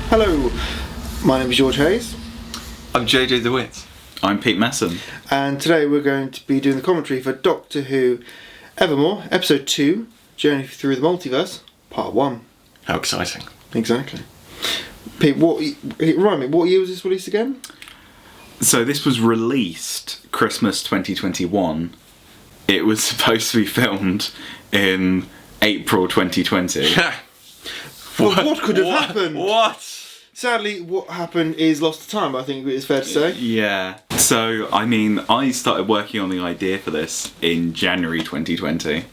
Hello, my name is George Hayes. I'm JJ DeWitt. I'm Pete Messum. And today we're going to be doing the commentary for Doctor Who Evermore, Episode 2, Journey Through the Multiverse, Part 1. How exciting. Exactly. Pete, remind me, what year was this released again? So this was released Christmas 2021. It was supposed to be filmed in April 2020. Well, what could have happened? What? Sadly, what happened is lost to time, I think it's fair to say. Yeah. So, I mean, I started working on the idea for this in January 2020.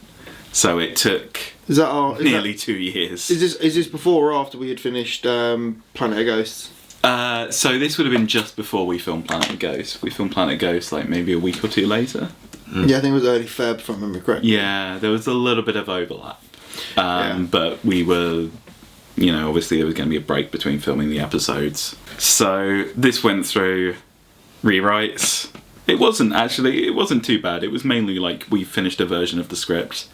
So it took nearly 2 years. Is this before or after we had finished Planet of Ghosts? So this would have been just before we filmed Planet of Ghosts. We filmed Planet of Ghosts like maybe a week or two later. Yeah, I think it was early Feb, if I remember correctly. Yeah, there was a little bit of overlap. But we were... You know, obviously there was going to be a break between filming the episodes. So this went through rewrites. It wasn't too bad. It was mainly like we finished a version of the script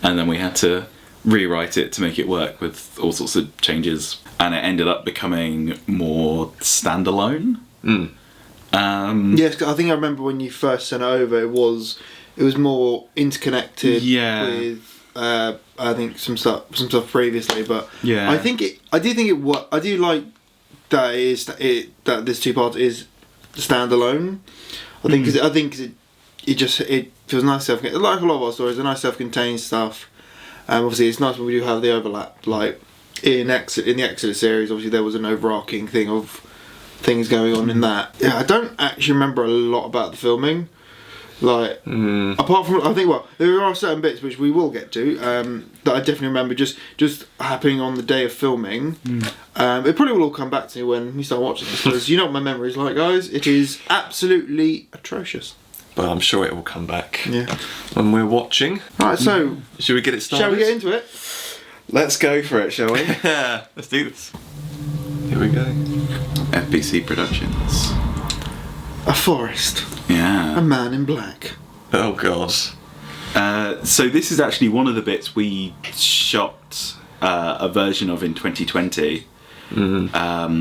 and then we had to rewrite it to make it work with all sorts of changes. And it ended up becoming more standalone. Yes, I think I remember when you first sent it over, it was more interconnected with... I think some stuff previously, but yeah, I do think it worked. I do like that this two parts is standalone. I think it feels nice like a lot of our stories, a nice self-contained stuff. Obviously, it's nice when we do have the overlap. Like in the Exodus series, obviously there was an overarching thing of things going on in that. Yeah, I don't actually remember a lot about the filming. Like, apart from, I think, there are certain bits which we will get to that I definitely remember just happening on the day of filming. It probably will all come back to me when we start watching this, because you know what my memory is like, guys. It is absolutely atrocious. Well, I'm sure it will come back. Yeah. When we're watching. Right, so should we get it started? Shall we get into it? Let's go for it, shall we? Yeah, let's do this. Here we go. FBC Productions. A forest. Yeah. A man in black. Oh gosh. So this is actually one of the bits we shot a version of in 2020.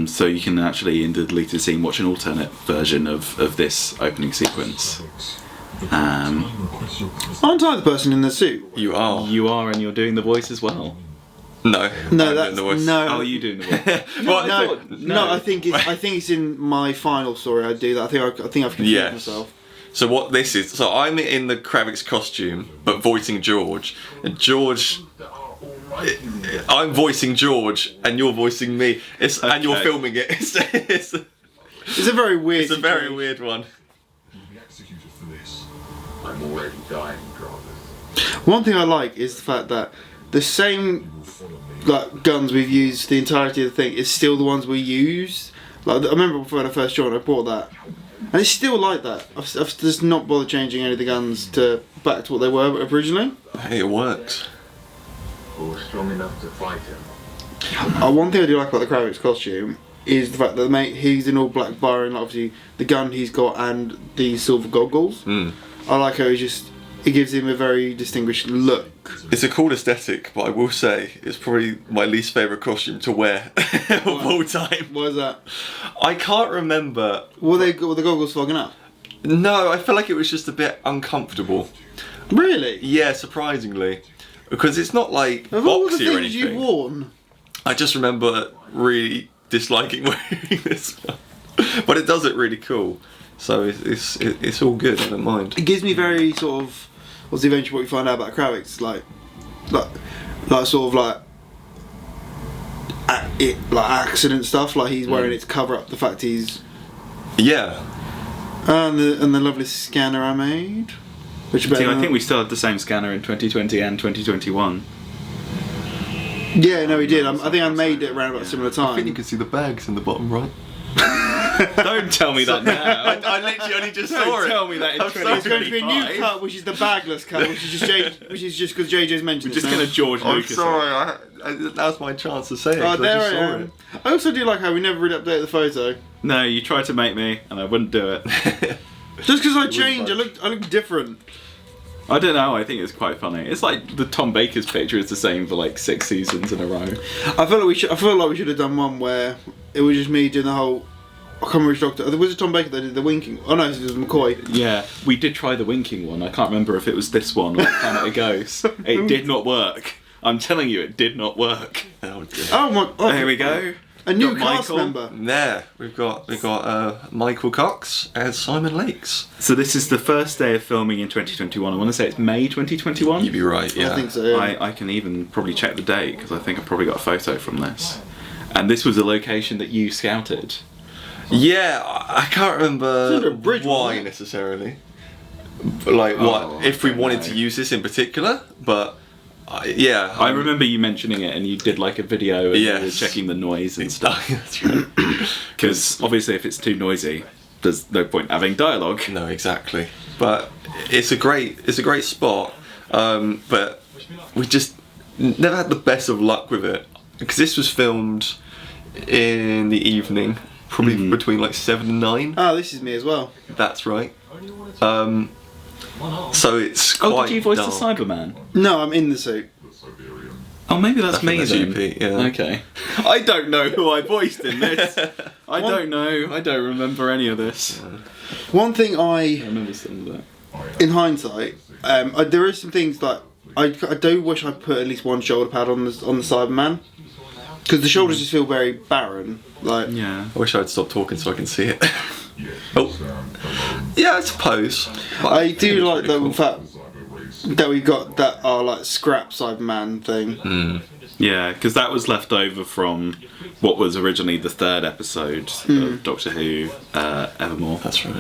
So you can actually, in the deleted scene, watch an alternate version of this opening sequence. Aren't I the person in the suit? You are. You are, and you're doing the voice as well. No, that's the voice. no. Oh, are you doing the voice? No. I think it's in my final story. I do that. I think I've confused myself. So what this is? So I'm in the Kravix costume, but voicing George. And George, I'm voicing George, and you're voicing me. And you're filming it. It's a very weird. It's a very weird one. You'll be executed for this. I'm already dying, brothers. One thing I like is the fact that the same guns we've used the entirety of the thing is still the ones we used. Like I remember when I first joined, I bought that, and it's still like that. I've just not bothered changing any of the guns back to what they were originally. Hey, it works. Who's strong enough to fight him? One thing I do like about the Kravix costume is the fact that he's in all black, barring obviously the gun he's got and the silver goggles. I like how it gives him a very distinguished look. It's a cool aesthetic, but I will say it's probably my least favourite costume to wear of all time. Why is that? I can't remember. Were the goggles fogging up? No, I feel like it was just a bit uncomfortable. Really? Yeah, surprisingly. Because it's not like of all the boxy things or anything. You've worn. I just remember really disliking wearing this one. But it does it really cool. So it's all good, I don't mind. It gives me very sort of... What's eventually what you find out about Kravix, like accident stuff, like he's wearing it to cover up the fact he's... Yeah. And the lovely scanner I made. I think we still had the same scanner in 2020 and 2021. Yeah, no, we did. I think I made it around about a similar time. I think you can see the bags in the bottom right. Don't tell me that now. I literally only just saw it. Don't tell me that in 2025. There's going to be a new cut, which is the bagless cut, which is just because JJ's mentioned We're just going to George I'm Lucas. sorry, now's my chance to say it. Oh, there I saw am. it. I also do like how we never really updated the photo. No, you tried to make me, and I wouldn't do it. Just because I changed, I look different. I don't know. I think it's quite funny. It's like the Tom Baker's picture is the same for like 6 seasons in a row. I feel like we should have done one where it was just me doing the whole. I can't remember which Doctor. Was it Tom Baker that did the winking? Oh no, it was McCoy. Yeah, we did try the winking one. I can't remember if it was this one or Planet of Ghosts. It did not work. I'm telling you, it did not work. Oh dear. Oh my! Oh, There we go. A new Got cast Michael. member. There, we've got Michael Cox and Simon Lakes. So this is the first day of filming in 2021. I want to say it's May 2021. You'd be right, yeah. I think so. Yeah. I can even probably check the date because I think I've probably got a photo from this. And this was a location that you scouted. Yeah, I can't It's under remember a bridge, why wasn't it? necessarily. But like, what if we I don't wanted know. to use this in particular? But yeah, I remember you mentioning it, and you did like a video and you were Yes. checking the noise and stuff. That's right. Because obviously, if it's too noisy, there's no point having dialogue. No, exactly. But it's a great spot. But we just never had the best of luck with it because this was filmed in the evening, probably between like 7 and 9. Ah, this is me as well. That's right. So it's quite Oh, did you voice dark. the Cyberman? No, I'm in the suit. Oh, maybe that's I think me that's then. you, Pete, yeah. Okay. I don't know who I voiced in this. I don't know. I don't remember any of this. One thing I remember some of that. in hindsight, there is some things that I do wish I put at least one shoulder pad on the Cyberman because the shoulders just feel very barren. Like Yeah. I wish I'd stop talking so I can see it. Oh. Yeah, I suppose. I do like really the fact that we got that our like scrap Cyberman thing. Yeah, because that was left over from what was originally the 3rd episode of Doctor Who, Evermore. That's right.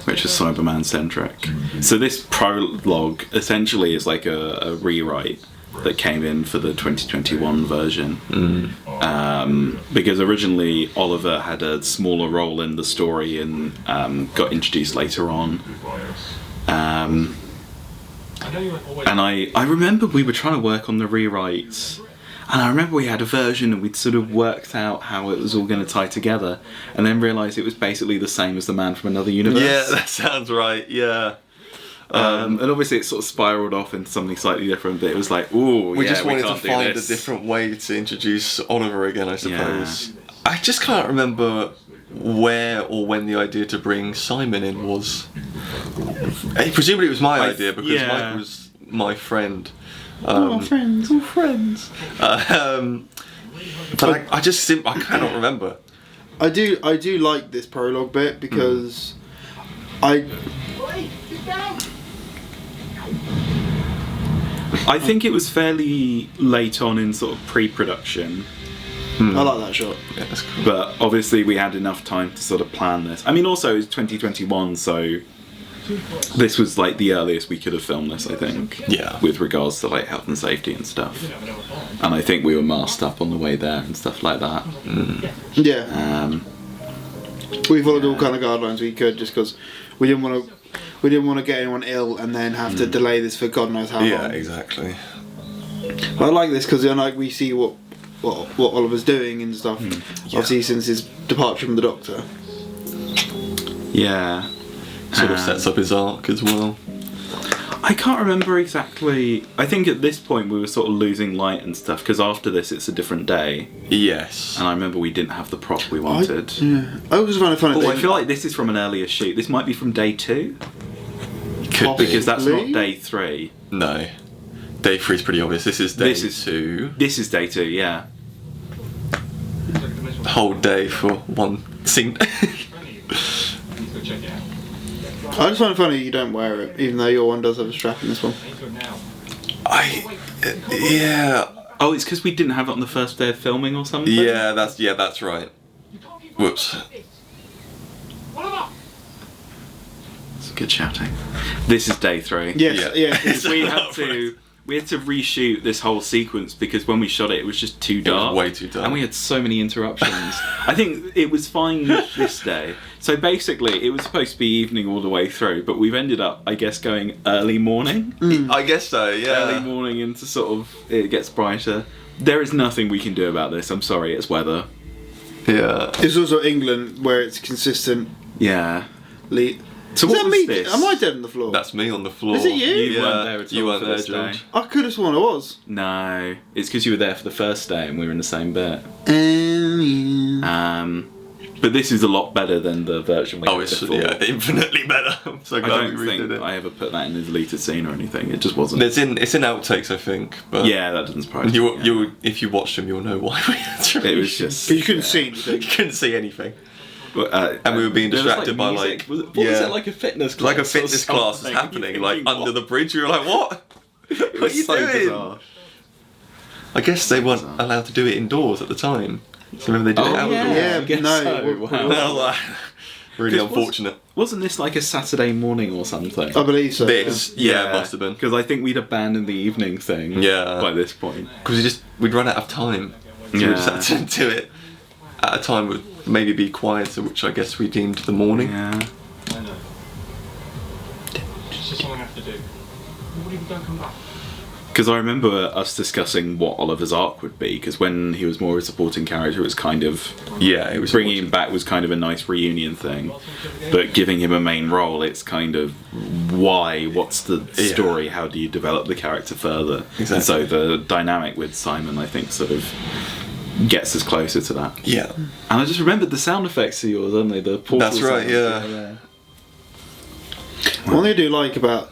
Which is Cyberman centric. So this prologue essentially is like a rewrite that came in for the 2021 version. Because originally Oliver had a smaller role in the story and got introduced later on. And I remember we were trying to work on the rewrites. And I remember we had a version and we'd sort of worked out how it was all going to tie together and then realised it was basically the same as the Man from Another Universe. Yeah, that sounds right. Yeah. And obviously it sort of spiralled off into something slightly different, but it was like, ooh, We yeah, just wanted to can't do find a this. different way to introduce Oliver again, I suppose. I just can't remember where or when the idea to bring Simon in was. Presumably it was my idea because yeah. Mike was my friend. Friends, all friends. But I cannot remember. I do like this prologue bit because I think it was fairly late on in sort of pre-production, I like that shot. Yeah, that's cool. but obviously we had enough time to sort of plan this. I mean, also it's 2021, so this was like the earliest we could have filmed this, I think. Yeah. With regards to like health and safety and stuff. And I think we were masked up on the way there and stuff like that. Yeah, we followed all kind of guidelines we could just because we didn't want to get anyone ill and then have to delay this for God knows how long. Yeah, exactly. But I like this because like we see what Oliver's doing and stuff. Obviously, since his departure from the Doctor. Yeah. Sort of sets up his arc as well. I can't remember exactly. I think at this point we were sort of losing light and stuff because after this it's a different day, Yes. and I remember we didn't have the prop we wanted. I always find it funny. Oh, I feel like this is from an earlier shoot. This might be from day 2 Could be. because that's not Possibly? day 3. No. Day 3 is pretty obvious. This is day 2. This is day 2, yeah. Whole day for one scene. I just find it funny you don't wear it, even though your one does have a strap in this one. Yeah. Oh, it's because we didn't have it on the first day of filming or something. Yeah, that's right. Whoops. It's good shouting. This is day 3. Yes, yeah. We had to reshoot this whole sequence because when we shot it, it was just too dark. way too dark. And we had so many interruptions. I think it was fine this day. So basically, it was supposed to be evening all the way through, but we've ended up, I guess, going early morning. I guess so, yeah. Early morning into sort of, it gets brighter. There is nothing we can do about this. I'm sorry, it's weather. Yeah. It's also England where it's consistently Yeah. So Is what that was me? this? Am I dead on the floor? That's me on the floor. Is it you? You weren't there at all You weren't for there, this day. George. I could have sworn I was. No, it's because you were there for the first day and we were in the same bit. Yeah. But this is a lot better than the version we Oh, had it's before. infinitely better. I'm so I glad don't we redid think it. I ever put that in the deleted scene or anything. It just wasn't. It's in outtakes, I think. But Yeah, that doesn't surprise me. you if you watch them, you'll know why we had to. It was just. But you couldn't see You anything. couldn't see anything. And we were being there was, distracted by, music. like- Was it yeah. like a fitness class? Like a or fitness class was something? happening, You're like thinking, under what? the bridge. We were like, what? It What was are you so doing? bizarre. I guess they weren't allowed to do it indoors at the time. So maybe they did it outdoors. Yeah, I guess no, so. what- Wow. And I was like, really 'Cause unfortunate. Wasn't this like a Saturday morning or something? I believe so. This, yeah, it must have been. Because I think we'd abandoned the evening thing. Yeah. By this point. Because we'd run out of time. So we just had to do it at a time would maybe be quieter, which I guess we deemed the morning. Yeah. I know. It's just something I have to do. What if you don't come back? Because I remember us discussing what Oliver's arc would be. Because when he was more a supporting character, it was kind of Yeah, it was bringing him back was kind of a nice reunion thing. But giving him a main role, it's kind of why? What's the story? How do you develop the character further? Exactly. And so the dynamic with Simon, I think, sort of gets us closer to that. Yeah. And I just remembered the sound effects of yours, aren't they? The portal That's right, sounds. yeah. One thing I do like about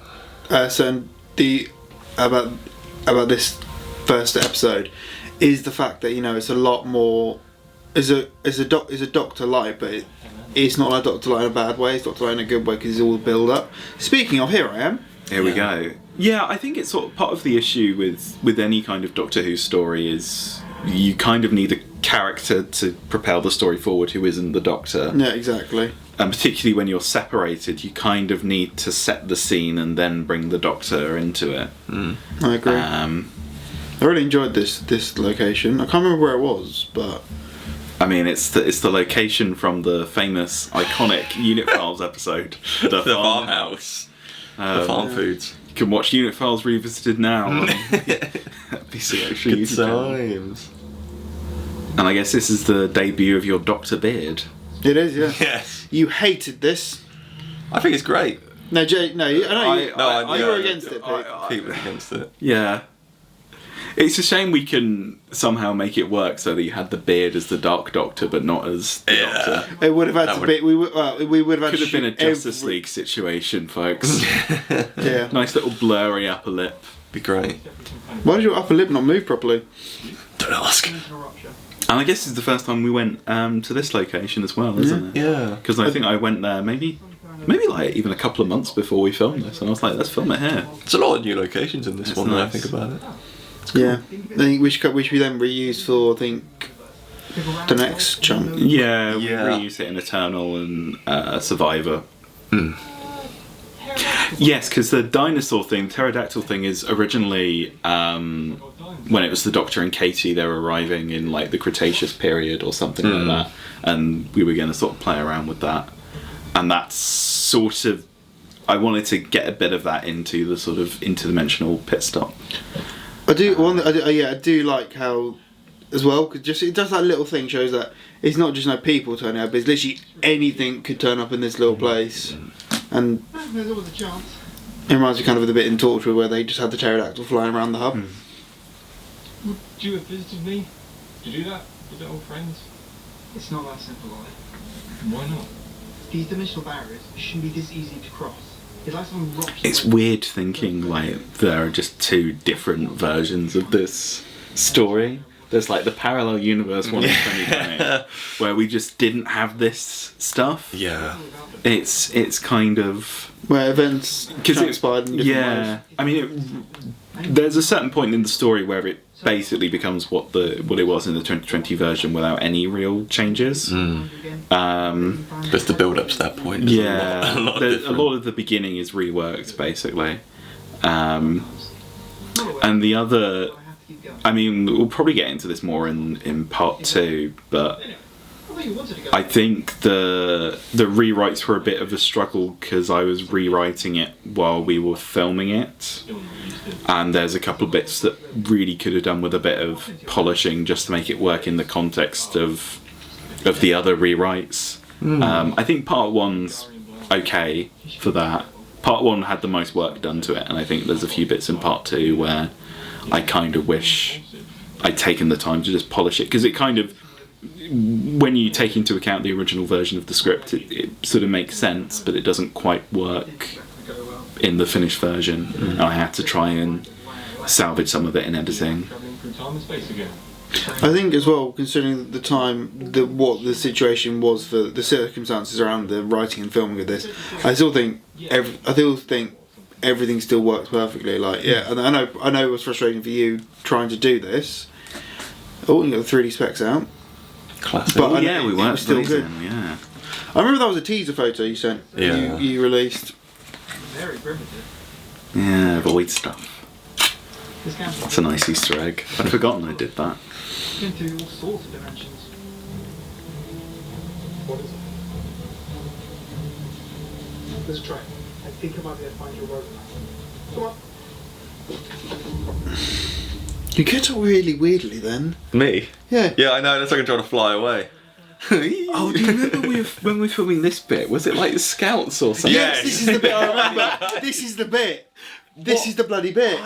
about this first episode is the fact that it's a lot more is a Doctor Light, but it's not like Doctor Light in a bad way. It's Doctor Light in a good way because it's all build up. Speaking of, here I am. Here we go. Yeah, I think it's sort of part of the issue with any kind of Doctor Who story is you kind of need a character to propel the story forward who isn't the Doctor. Yeah, exactly. And particularly when you're separated, you kind of need to set the scene and then bring the Doctor into it. I agree. Um, I really enjoyed this location. I can't remember where it was, but I mean, it's the location from the famous, iconic Unit Files episode, The farmhouse. The farm foods. You can watch Unit Files Revisited now on FBC Extra Good YouTube channel. times. And I guess this is the debut of your Doctor Beard. it is. Yeah. Yes. You hated this. I think it's great. No, Jay. No, I know you. No, You were against it, Pete. Pete was against it. Yeah. It's a shame we can somehow make it work so that you had the beard as the Dark Doctor, but not as the Doctor. It would have had That to would- be. We would have had Could to have been a shoot Justice League situation, folks. Yeah. Nice little blurry upper lip. Be great. Why did your upper lip not move properly? Don't ask. And I guess it's the first time we went to this location as well, isn't it? Yeah. Because I think I went there maybe like even a couple of months before we filmed this, and I was like, let's film it here. There's a lot of new locations in this It's one when I nice. think about it. Yeah. I think which we then reused for the next chunk. Yeah, we Yeah. reused it in Eternal and Survivor. Yes, because the dinosaur thing, pterodactyl thing, is originally when it was the Doctor and Katie, they were arriving in like the Cretaceous period or something like that, and we were going to sort of play around with that, and that's sort of I wanted to get a bit of that into the sort of interdimensional pit stop. I do like how, as well, because just it does that little thing shows that it's not just people turning up. It's literally anything could turn up in this little place, and There's always a chance. it reminds me kind of a bit in Torture where they just had the pterodactyl flying around the hub. Would you have visited me? To do that? With old friends? It's not that simple, Ollie. Why not? These dimensional barriers shouldn't be this easy to cross. It's like someone rocks It's away. weird thinking like there are just two different versions of this story. There's like the parallel universe one in 2020 where we just didn't have this stuff. Yeah. It's kind of Where events transpired in different ways. I mean, there's a certain point in the story where it basically becomes what it was in the 2020 version without any real changes. Just the build up to that point. is Yeah, a lot a different. lot of the beginning is reworked basically, and the other. I have to keep going. I mean, we'll probably get into this more in part 2, but I thought you wanted to go. I think the rewrites were a bit of a struggle because I was rewriting it while we were filming it, and there's a couple of bits that really could have done with a bit of polishing just to make it work in the context of the other rewrites. I think part 1's okay for that. Part 1 had the most work done to it, and I think there's a few bits in Part 2 where I kind of wish I'd taken the time to just polish it, because it kind of, when you take into account the original version of the script, it sort of makes sense, but it doesn't quite work in the finished version. And I had to try and salvage some of it in editing. I think as well, considering the time, what the situation was for the circumstances around the writing and filming of this, I still think everything still works perfectly. Like, yeah, and I know it was frustrating for you trying to do this. Oh, you got the 3D specs out. Classic. But I know Yeah, we it weren't was still good. Yeah. I remember that was a teaser photo you sent. Yeah. You released. Very primitive. Yeah, void stuff. This camera It's a nice Easter egg. I'd forgotten I did that. been through all sorts of dimensions. What is it? Let's try. I think I might be able to find your roadmap. Come on. You get up really weirdly then. Me? Yeah. Yeah, I know. That's like I'm trying to fly away. Oh, do you remember when we were filming this bit? Was it like the Scouts or something? Yes. This is the bit I remember. This is the bit. This is the bloody bit.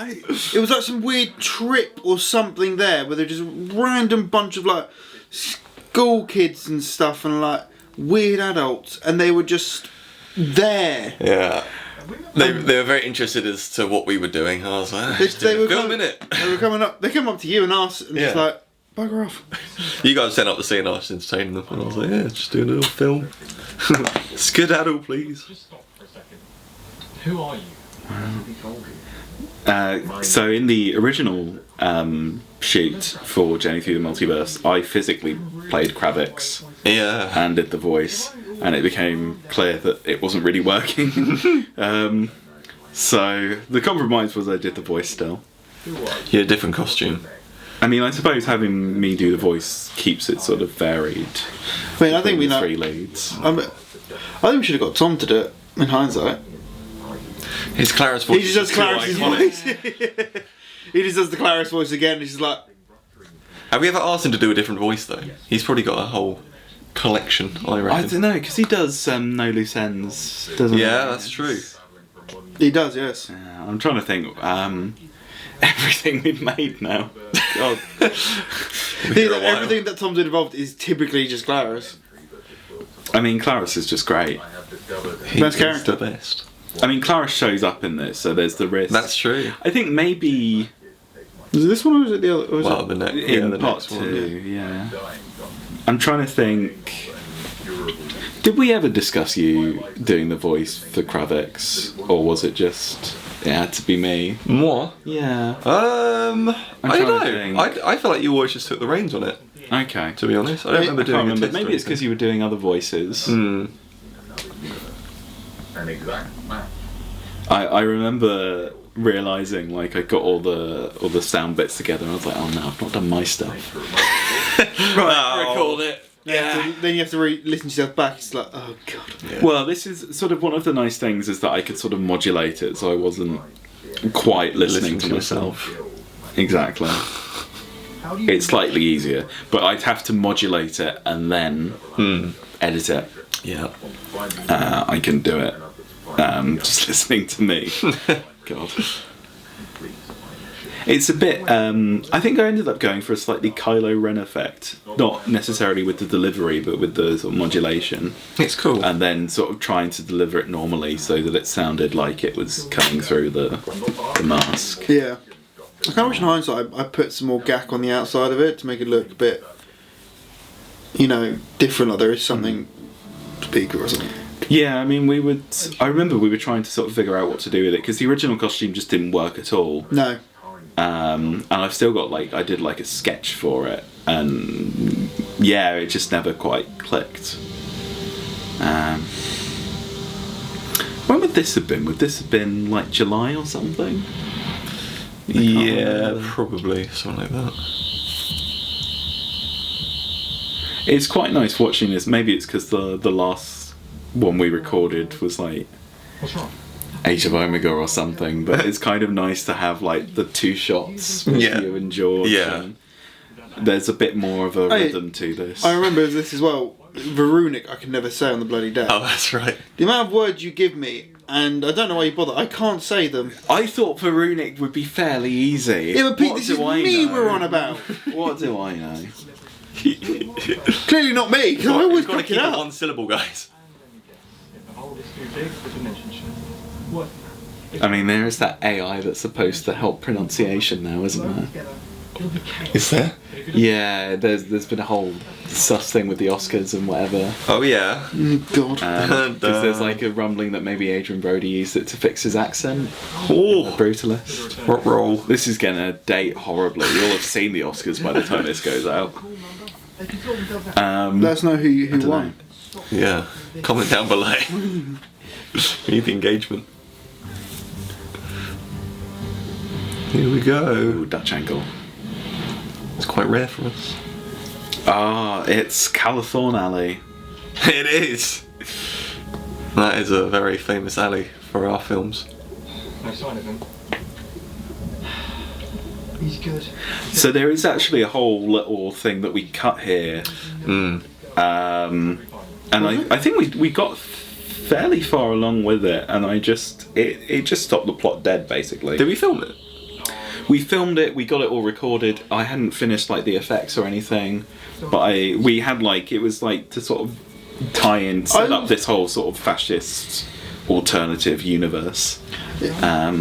It was like some weird trip or something there where there was just a random bunch of like school kids and stuff and like weird adults, and they were just there. Yeah. They were very interested as to what we were doing. I was like, They were filming it. They were coming up. They came up to you and us and just Yeah. like bugger off. You guys sent up the scene, I was entertaining them, and I was like, yeah, just doing a little film. Skedaddle, please. Just stop for a second. Who are you? So in the original shoot for Journey Through the Multiverse, I physically played Kravix Yeah. and did the voice, and it became clear that it wasn't really working. So the compromise was I did the voice still. You had a different costume. I mean, I suppose having me do the voice keeps it sort of varied. I mean, I think we between the know. three leads. I think we should have got Tom to do it. In hindsight, His Clara's voice. he just does is too Claris's iconic. voice. He just does the Claris voice again. He's just like, Have we ever asked him to do a different voice though? He's probably got a whole collection, I I reckon. don't know, because he does No Loose Ends, doesn't he? Yeah, that's true. he does, yes. Yeah, I'm trying to think. Everything we've made now. God. Everything that Tom's involved is typically just Claris. I mean, Claris is just great. He Best is character. the best. I mean, Claris shows up in this, so there's the risk. That's true. I think maybe Was it this one or was it the other? Or was Well, it? the next, in the part next 2, one. yeah. I'm trying to think. Did we ever discuss you doing the voice for Kravix, or was it just it had to be me? Moi? Yeah. I don't trying to know. think. I feel like you always just took the reins on it. Okay. To be honest, I don't remember I doing can't a remember. test Maybe or it's because anything. you were doing other voices. Hmm. An exact map. I remember realizing like I got all the sound bits together and I was like, oh no, I've not done my stuff. Right, record it. Yeah. Then you have to listen to yourself back. It's like, oh god. Well, this is sort of one of the nice things is that I could sort of modulate it, so I wasn't quite listening to myself. Exactly. How do you It's slightly easier, but I'd have to modulate it and then edit it. Yeah. I can do it. Just listening to me. God. It's a bit. I think I ended up going for a slightly Kylo Ren effect, not necessarily with the delivery, but with the sort of modulation, It's cool. and then sort of trying to deliver it normally so that it sounded like it was coming through the mask. Yeah. I kind of wish in hindsight I put some more gack on the outside of it to make it look a bit, different. Like there is something speaker or something. Yeah, I mean, I remember we were trying to sort of figure out what to do with it because the original costume just didn't work at all. No. And I've still got I did a sketch for it, and yeah, it just never quite clicked. When would this have been? Would this have been July or something? Yeah, probably something like that. It's quite nice watching this. Maybe it's because the last one we recorded was What's wrong? Age of Omega or something, but it's kind of nice to have the two shots with Yeah. you and George. Yeah. And There's a bit more of a rhythm to this. I remember this as well. Verunic, I can never say on the bloody day. Oh, that's right. The amount of words you give me, and I don't know why you bother. I can't say them. I thought Verunic would be fairly easy. Yeah, but Pete, What this do is I me know? we're on about. What do I know? Clearly not me, because I always You've got to pick keep it it up. one syllable, guys. If the hole is too big, the dimension should. What? I mean, there is that AI that's supposed to help pronunciation now, isn't there? Together, it'll be chaos. Is there? Yeah, there's been a whole sus thing with the Oscars and whatever. Oh, yeah. God. Because there's like a rumbling that maybe Adrian Brody used it to fix his accent. Oh, Brutalist. what role? This is gonna date horribly. You'll have seen the Oscars by the time this goes out. Let us know who won. Yeah. Comment down below. We need the engagement. Here we go. Ooh, Dutch angle. It's quite rare for us. Ah, it's Calathorn Alley. It is. That is a very famous alley for our films. No sign of him. He's good. So there is actually a whole little thing that we cut here. Mm. And I think we got fairly far along with it, and it just stopped the plot dead basically. Did we film it? We filmed it, we got it all recorded. I hadn't finished like the effects or anything, but we had like, it was like to sort of tie in, set up this whole sort of fascist alternative universe. A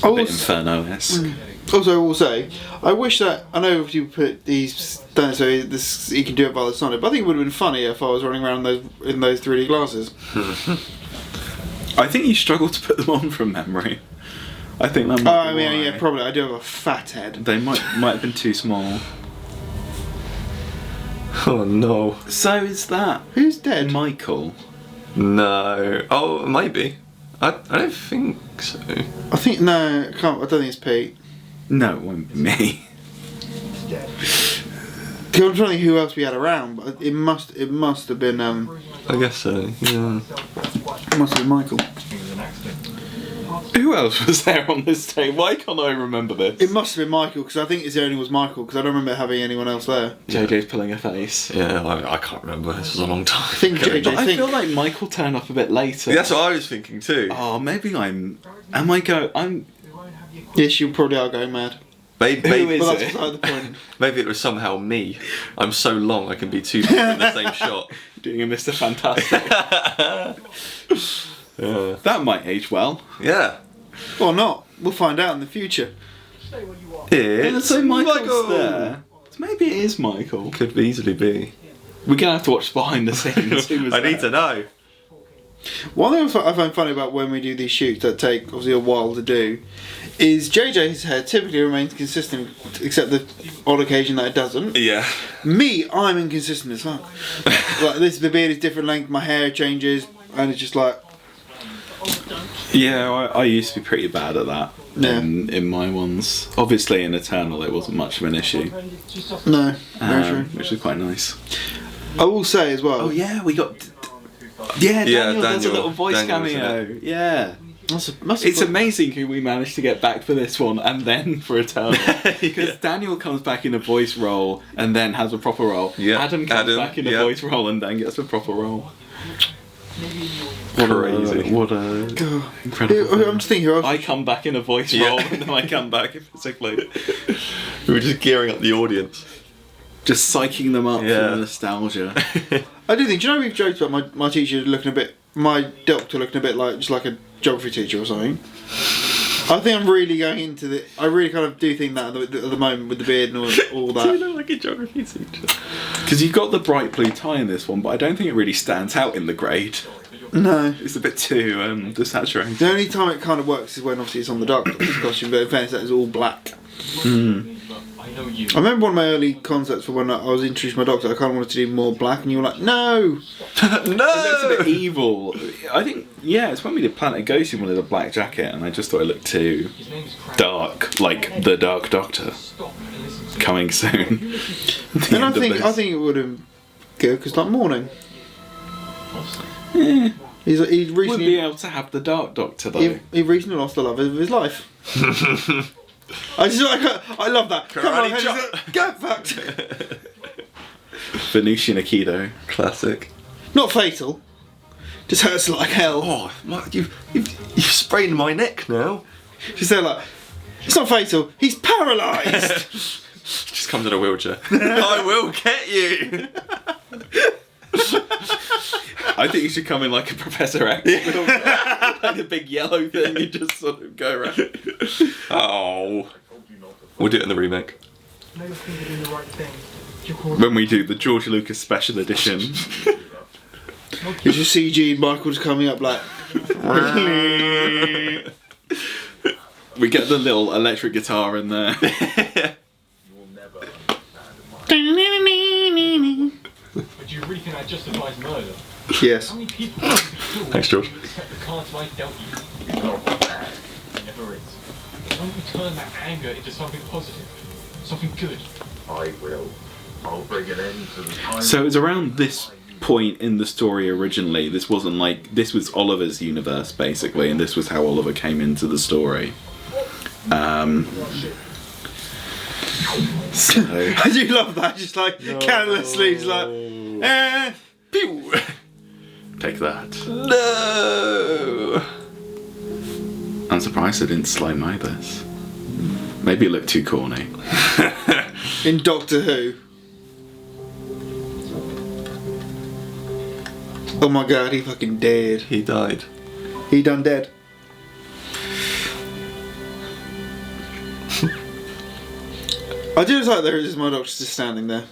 bit Inferno-esque. Also, I will say, I wish that, I know if you put these, don't say this, you can do it by the Sonic, but I think it would have been funny if I was running around in those 3D glasses. I think you struggled to put them on from memory. I think that might be I mean, why. yeah, probably. I do have a fat head. They might have been too small. Oh no. So is that Who's dead? Michael? No. Oh, maybe. I don't think so. I think, no, I don't think it's Pete. No, it won't be me. He's dead. I'm trying to think who else we had around, but it must have been I guess so, yeah. it must have been Michael. It was an accident. Who else was there on this day? Why can't I remember this? It must have been Michael, because I think it only was Michael, because I don't remember having anyone else there. JJ's pulling a face. Yeah, I can't remember. This was a long time. I think ago. JJ. I feel like Michael turned up a bit later. Yeah, that's what I was thinking too. Oh, maybe I'm. We won't have the equipment. Yes, you probably are going mad. Maybe, Who is But that's it? beside the point. maybe it was somehow me. I'm so long I can be two people in the same shot. Doing a Mr. Fantastic. Yeah. That might age well. Yeah. Or not. We'll find out in the future. Stay where you are. It's So Michael's Michael. there. So maybe it is Michael. Could easily be. We're gonna have to watch behind the scenes. Who was I need there? to know. One thing I find funny about when we do these shoots that take obviously a while to do is JJ's hair typically remains consistent except the odd occasion that it doesn't. Yeah. Me, I'm inconsistent as fuck. Like this, the beard is different length, my hair changes, and it's just like Yeah, I used to be pretty bad at that. Yeah. In my ones. Obviously in Eternal it wasn't much of an issue. no, very true. Which was quite nice. I will say as well. Oh yeah, we got. Yeah, Daniel does a Daniel. little voice Daniel's in cameo. Yeah. Must It's have amazing who we managed to get back for this one and then for Eternal. Because Daniel comes back in a voice role and then has a proper role. Yeah, Adam comes Adam, back in a yeah. voice role and then gets a proper role. Crazy. What a incredible I'm just thinking who else. I come back in a voice Yeah. role and then I come back physically. We were just gearing up the audience. Just psyching them up Yeah. for the nostalgia. I do think. Do you know we've joked about my teacher looking a bit, my doctor looking a bit like just like a geography teacher or something. I think I'm really going into the. I really kind of do think that at the moment with the beard and all Do you that. look like a geography teacher? Because you've got the bright blue tie in this one, but I don't think it really stands out in the grade. No. It's a bit too desaturated. The only time it kind of works is when obviously it's on the dark doctor's costume, but in fairness that is all black. I know you. I remember one of my early concepts for when I was introduced to my doctor, I kind of wanted to do more black, and you were like, no! It looks a No! bit evil. I think, yeah, it's when we did Planet Ghost, you wanted a black jacket, and I just thought it looked too His name's Kravix. dark, like the Dark Doctor. Stop and listen to me. Coming soon. The And I end of think this. it would have good because like morning. Eh, He would be recently able to have the Dark Doctor though. he recently lost the love of his life. I love that. Come on, Karate chop. get fucked. Venusian Aikido. Classic. Not fatal. Just hurts like hell. Oh, you've sprained my neck now. She's there like, it's not fatal. He's paralysed. Just comes in a wheelchair. I will get you. I think you should come in like a Professor X. Like a big yellow thing, you just sort of go around. Oh. We'll do it in the remake. Know you're thinking doing the right thing. When we do the George Lucas special edition. It's just CG Michael's coming up like. We get the little electric guitar in there. You will never understand. But you really think that justifies murder? Yes. How many people can be killed? Thanks, George. Except the cards life dealt you. It's not bad. It never is. Why don't you turn that anger into something positive? Something good? I will. I'll bring an end to the time. So it was around this point in the story originally. This wasn't like, this was Oliver's universe basically, and this was how Oliver came into the story. So I do love that. Just like carelessly, just like, pew. Take that. No. I'm surprised they didn't slow-mo this. Maybe it looked too corny. in Doctor Who. Oh my god, he fucking dead. He died. He done dead. I do just like there is my doctor just standing there.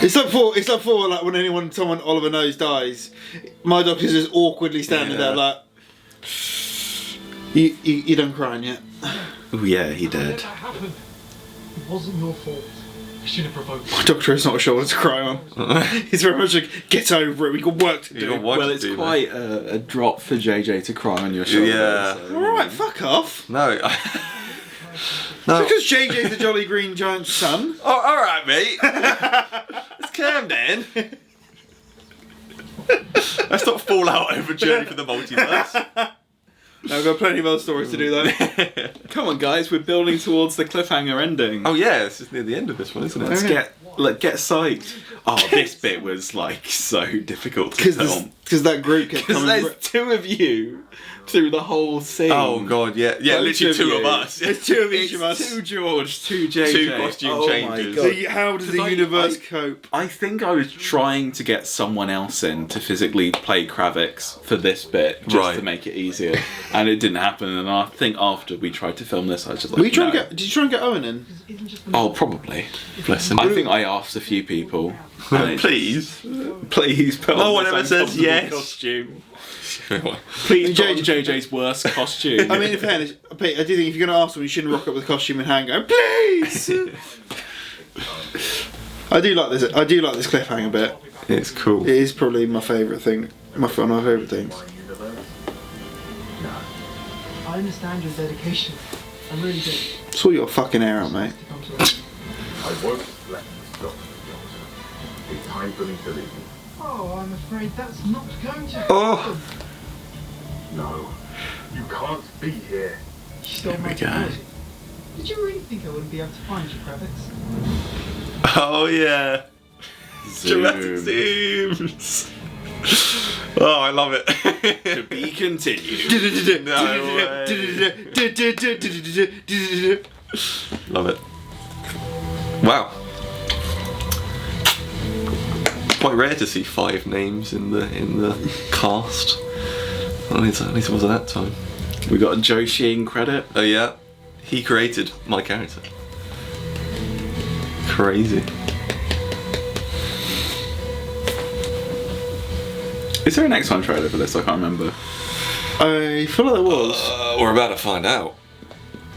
It's like for when someone Oliver knows dies, my doctor's just awkwardly standing there like, you done crying yet? Oh yeah, he did. That happened. It wasn't your fault. I shouldn't have provoked you. My doctor is not a shoulder to cry on. He's very much like, get over it, we got work to do. Well, it's quite a drop for JJ to cry on your shoulder. Yeah. So, Alright, fuck off. No. No. Because JJ's the Jolly Green Giant's son. Oh, alright, mate. Let's calm down. Let's not fall out over Journey for the Multiverse. No, I've got plenty of other stories to do though. Come on, guys, we're building towards the cliffhanger ending. Oh yeah, this is near the end of this one, isn't it? Let's get psyched. Oh, this bit was like so difficult to film. Because that group kept Because coming. there's two of you through the whole scene. Oh god, yeah. Yeah, Both literally of two you. of us. There's two of each It's of us. two George, two JJ. Two costume oh changes. My God. How does the 'Cause universe cope? I think I was trying to get someone else in to physically play Kravix for this bit, just Right. to make it easier, and it didn't happen. And I think after we tried to film this, I was just like, Were you trying no. did you try and get Owen in? Isn't just the Oh, probably. Bless him. I think I asked a few people. and it Please. please put No on one this ever says uncomfortable yes. costume. Well, Please put on JJ JJ's worst costume. I mean, in fairness, Pete, I do think if you're going to ask someone, you shouldn't rock up with a costume in hand going, please! I do like this. I do like this cliffhanger bit. it's cool. It is probably my favourite thing. One of my favourite things. I understand your dedication. I really do. Sort your fucking hair out, mate. To come to us. I won't let you stop, Doctor. It's time for me to leave. Oh, I'm afraid that's not going to Oh. happen. No, you can't be here. You stole my we go. technology. Did you really think I wouldn't be able to find you, Kravix? Oh yeah. Dramatic Zoom. zooms. Oh, I love it. To be continued. No Love it. Wow. Quite rare to see 5 names in the cast. At least it wasn't that time. We got a Joe Sheen credit. Oh yeah, he created my character. Crazy. Is there an X-Men trailer for this? I can't remember. I feel like there was. We're about to find out.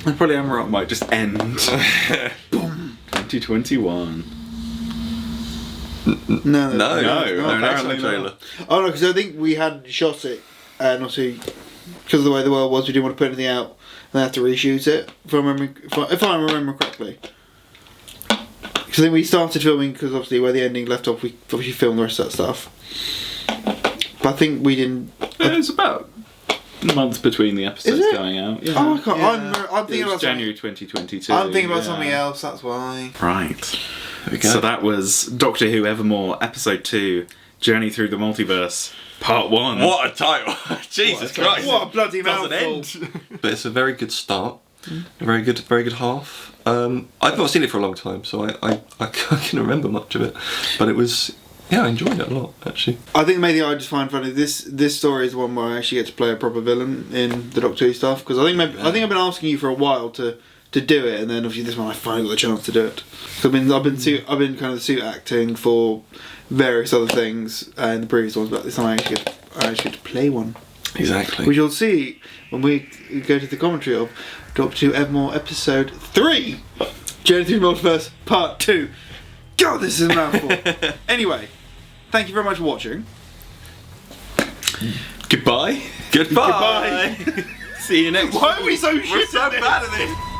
I probably am wrong. Might just end. Boom. 2021. No, No, apparently X-Men not. trailer. Oh no, because I think we had shot it, and obviously, because of the way the world was, we didn't want to put anything out, and they had to reshoot it. If I remember correctly. Because I think we started filming, because obviously where the ending left off, we obviously filmed the rest of that stuff. But I think we didn't. It was about month between the episodes Is it? going out. Yeah. Oh, I can't. Yeah. I'm It thinking was about January 2022. I'm thinking about yeah. something else. That's why. Right. There we go. So that was Doctor Who Evermore, Episode 2, Journey Through the Multiverse, Part 1. What a title! Jesus Christ! What a bloody Doesn't mouthful. end. But it's a very good start. A very good half. I've not seen it for a long time, so I can't remember much of it. But it was, I enjoyed it a lot actually. I think maybe I just find funny this story is one where I actually get to play a proper villain in the Doctor Who stuff, because I think I've been asking you for a while to do it, and then obviously this one I finally got the chance to do it. So I've been kind of suit acting for various other things in the previous ones, but this time I actually get to play one. Exactly. Which you'll see when we go to the commentary of Doctor Who Evermore Episode 3, Journey Through the Multiverse Part 2. God, this is a mouthful. Anyway, thank you very much for watching. Goodbye. Goodbye. See you next Why are we so shit We're so at this? bad at this.